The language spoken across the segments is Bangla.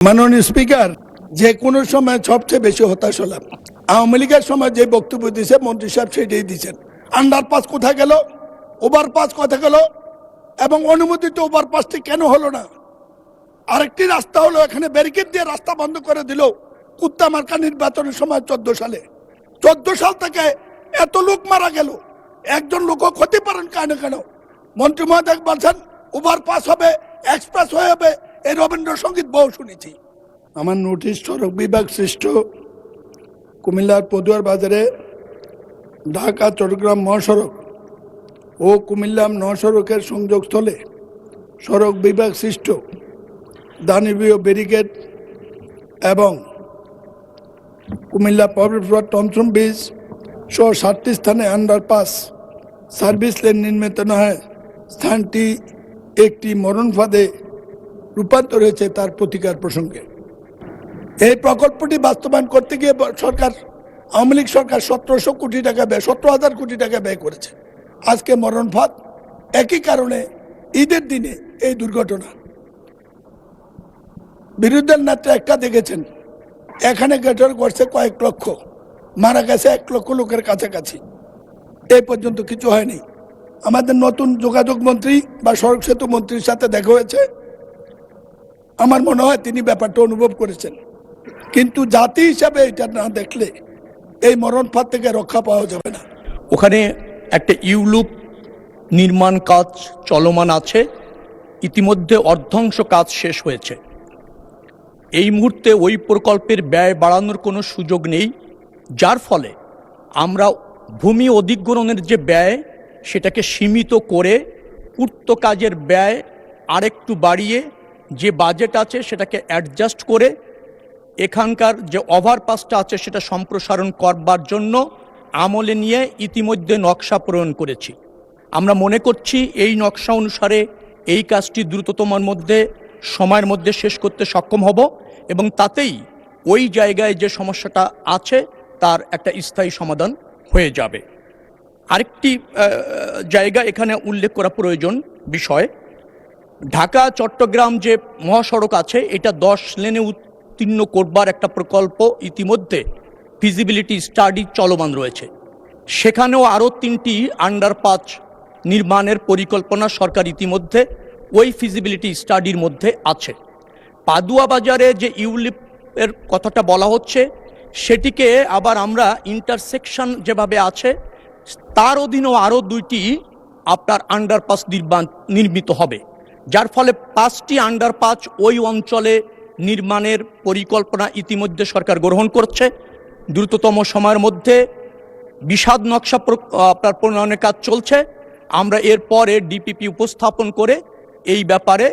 মাননীয় স্পিকার, যে কোনো সময় সবচেয়ে বেশি হতাশ হলাম। আওয়ামী লীগের সময় যে বক্তব্য দিয়েছে মন্ত্রী সাহেব সেটাই দিচ্ছেন। আন্ডারপাস কোথায় গেল, ওভারপাস কোথায় গেল, এবং অনুমোদিত ওভারপাসটি কেন হলো না? আরেকটি রাস্তা হলো এখানে ব্যারিকেড দিয়ে রাস্তা বন্ধ করে দিল কুত্তা মার্কা নির্বাচনের সময় 14 সালে। 14 সাল থেকে এত লোক মারা গেল, একজন লোকও ক্ষতিপূরণ কেন কেন? মন্ত্রী মহোদয় বলছেন ওভারপাস হবে, এক্সপ্রেস হয়ে হবে, এই রবীন্দ্রসঙ্গীত বহু শুনেছি। আমার নোটিশ সড়ক বিভাগ সৃষ্ট কুমিল্লার পদুয়ার বাজারে ঢাকা চট্টগ্রাম মহাসড়ক ও কুমিল্লা মহাসড়কের সংযোগস্থলে সড়ক বিভাগ সৃষ্ট দানবীয় ব্যারিকেড এবং কুমিল্লা পৌরসভার টমসম ব্রিজ সহ 7টি স্থানে আন্ডারপাস সার্ভিস লেন নির্মিত না হয় স্থানটি একটি মরণ ফাঁদে রূপান্তর হয়েছে, তার প্রতিকার প্রসঙ্গে। এই প্রকল্পটি বাস্তবায়ন করতে গিয়ে সরকার, আওয়ামী লীগ সরকার 1700 কোটি টাকা ব্যয়, 17,000 কোটি টাকা ব্যয় করেছে। আজকে মরণ ফাঁদ, একই কারণে ঈদের দিনে এই দুর্ঘটনা। বিরোধীদের নেতা একটা দেখেছেন, এখানে গ্রেটার করছে কয়েক লক্ষ, মারা গেছে 1 লক্ষ লোকের কাছাকাছি। এই পর্যন্ত কিছু হয়নি। আমাদের নতুন যোগাযোগ মন্ত্রী বা সড়ক সেতু মন্ত্রীর সাথে দেখা হয়েছে, আমার মনে হয় তিনি ব্যাপারটা অনুভব করেছেন, কিন্তু জাতি হিসাবে এটা না দেখলে এই মরণ ফাঁদ থেকে রক্ষা পাওয়া যাবে না। ওখানে একটা ইউলুপ নির্মাণ কাজ চলমান আছে, ইতিমধ্যে অর্ধাংশ কাজ শেষ হয়েছে। এই মুহূর্তে ওই প্রকল্পের ব্যয় বাড়ানোর কোনো সুযোগ নেই, যার ফলে আমরা ভূমি অধিগ্রহণের যে ব্যয় সেটাকে সীমিত করে পূর্ত কাজের ব্যয় আরেকটু বাড়িয়ে যে বাজেট আছে সেটাকে অ্যাডজাস্ট করে এখানকার যে ওভারপাসটা আছে সেটা সম্প্রসারণ করবার জন্য আমলে নিয়ে ইতিমধ্যে নকশা প্রণয়ন করেছি। আমরা মনে করছি এই নকশা অনুসারে এই কাজটি দ্রুততম সময়ের মধ্যে শেষ করতে সক্ষম হব, এবং তাতেই ওই জায়গায় যে সমস্যাটা আছে তার একটা স্থায়ী সমাধান হয়ে যাবে। আরেকটি জায়গা এখানে উল্লেখ করা প্রয়োজন বিষয়, ঢাকা চট্টগ্রাম যে মহাসড়ক আছে এটা 10 লেনে উত্তীর্ণ করবার একটা প্রকল্প ইতিমধ্যে ফিজিবিলিটি স্টাডি চলমান রয়েছে। সেখানেও আরও 3টি আন্ডারপাস নির্মাণের পরিকল্পনা সরকার ইতিমধ্যে ওই ফিজিবিলিটি স্টাডির মধ্যে আছে। পাদুয়া বাজারে যে ইউলিপের কথাটা বলা হচ্ছে সেটিকে আবার আমরা ইন্টারসেকশন যেভাবে আছে তার অধীনেও আরও 2টি আপনার আন্ডারপাস নির্মিত হবে, যার ফলে 5টি আন্ডারপাস ওই অঞ্চলে নির্মাণের পরিকল্পনা ইতিমধ্যে সরকার গ্রহণ করছে। দ্রুততম সময়ের মধ্যে বিশদ নকশা আপনার প্রণয়নের কাজ চলছে। আমরা এরপরে ডিপিপি উপস্থাপন করে এই ব্যাপারে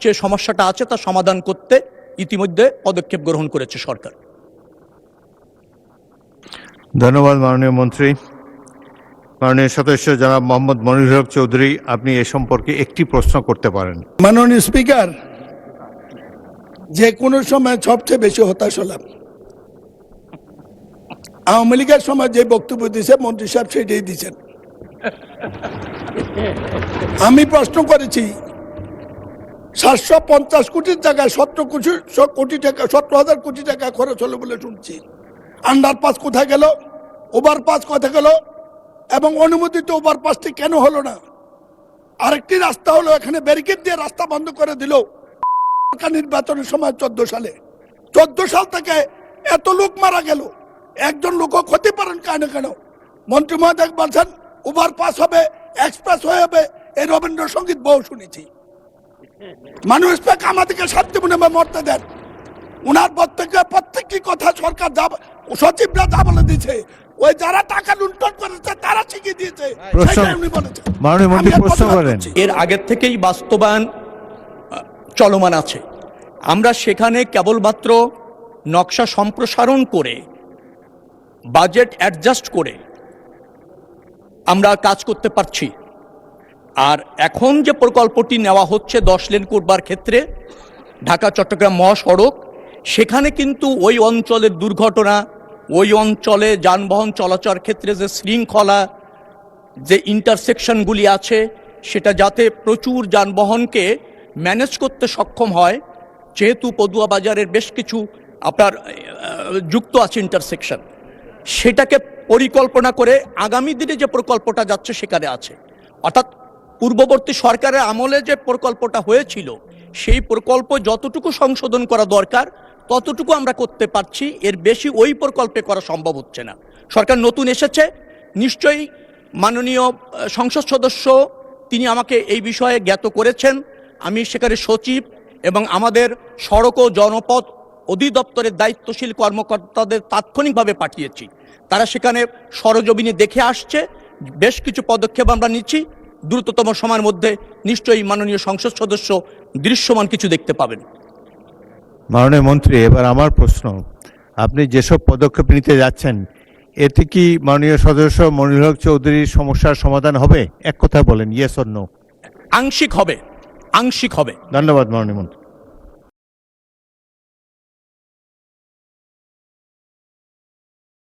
যে সমস্যাটা আছে তা সমাধান করতে ইতিমধ্যে পদক্ষেপ গ্রহণ করেছে সরকার। ধন্যবাদ মাননীয় মন্ত্রী। মাননীয় সদস্য জনাব মোহাম্মদ মনিরুল হক চৌধুরী, আপনি এ সম্পর্কে একটি প্রশ্ন করতে পারেন। মাননীয় স্পিকার, যে কোনো সময় সবচেয়ে বেশি হতাশ হলাম। আওয়ামী লীগের সময় যে বক্তব্য দিয়েছে মন্ত্রী সাহেব সেটাই দিচ্ছেন। আমি প্রশ্ন করেছি 750 কোটির জায়গায় 17 কোটি টাকা, 17,000 কোটি টাকা খরচ হলো বলে শুনছি। আন্ডারপাস কোথায় গেল, ওভারপাস কোথায় গেল, এবং অনুমোদিত ওভারপাসটি কেন হলো না? আরেকটি রাস্তা হলো এখানে ব্যারিকেড দিয়ে রাস্তা বন্ধ করে দিল নির্বাচনের সময় 14 সালে। 14 সাল থেকে এত লোক মারা গেল, একজন লোকও ক্ষতিপূরণ কেন কেন? মন্ত্রী মহোদয় বলছেন ওভারপাস হবে, এক্সপ্রেস হয়ে হবে, এই রবীন্দ্রসঙ্গীত বহু শুনেছি। মানুষ আমাদেরকে শান্তি মনে মরতে দেন। উনার প্রত্যেকটি কথা সরকার যা, সচিবরা যা বলে দিয়েছে, ওই যারা টাকা লুণ্ঠন করেছে তারা শিখিয়ে দিয়েছে। এর আগের থেকেই বাস্তবায়ন চলমান আছে। আমরা সেখানে কেবলমাত্র নকশা সম্প্রসারণ করে বাজেট অ্যাডজাস্ট করে আমরা কাজ করতে পারছি। আর এখন যে প্রকল্পটি নেওয়া হচ্ছে 10 লেন করবার ক্ষেত্রে ঢাকা চট্টগ্রাম মহাসড়ক, সেখানে কিন্তু ওই অঞ্চলের দুর্ঘটনা, ওই অঞ্চলে যানবাহন চলাচলের ক্ষেত্রে যে শৃঙ্খলা, যে ইন্টারসেকশনগুলি আছে সেটা যাতে প্রচুর যানবাহনকে ম্যানেজ করতে সক্ষম হয় যেহেতু পদুয়া বাজারের বেশ কিছু আপনার যুক্ত আছে ইন্টারসেকশন, সেটাকে পরিকল্পনা করে আগামী দিনে যে প্রকল্পটা যাচ্ছে সেখানে আছে। অর্থাৎ পূর্ববর্তী সরকারের আমলে যে প্রকল্পটা হয়েছিল সেই প্রকল্প যতটুকু সংশোধন করা দরকার ততটুকু আমরা করতে পারছি, এর বেশি ওই প্রকল্পে করা সম্ভব হচ্ছে না। সরকার নতুন এসেছে, নিশ্চয়ই মাননীয় সংসদ সদস্য তিনি আমাকে এই বিষয়ে জ্ঞাত করেছেন। আমি সেখানে সচিব এবং আমাদের সড়ক ও জনপথ অধিদপ্তরের দায়িত্বশীল কর্মকর্তাদের তাৎক্ষণিকভাবে পাঠিয়েছি। তারা সেখানে সরজমিনে দেখে আসছে, বেশ কিছু পদক্ষেপ আমরা নিচ্ছি। দ্রুততম সময়ের মধ্যে নিশ্চয়ই মাননীয় সংসদ সদস্য দৃশ্যমান কিছু দেখতে পাবেন। মাননীয় মন্ত্রী, এবার আমার প্রশ্ন, আপনি যেসব পদক্ষেপ নিতে যাচ্ছেন এতে কি মাননীয় সদস্য মনিরুল হক চৌধুরীর সমস্যার সমাধান হবে? এক কথা বলেন, ইয়েস অর নো। আংশিক হবে, আংশিক হবে। ধন্যবাদ মাননীয় মন্ত্রী।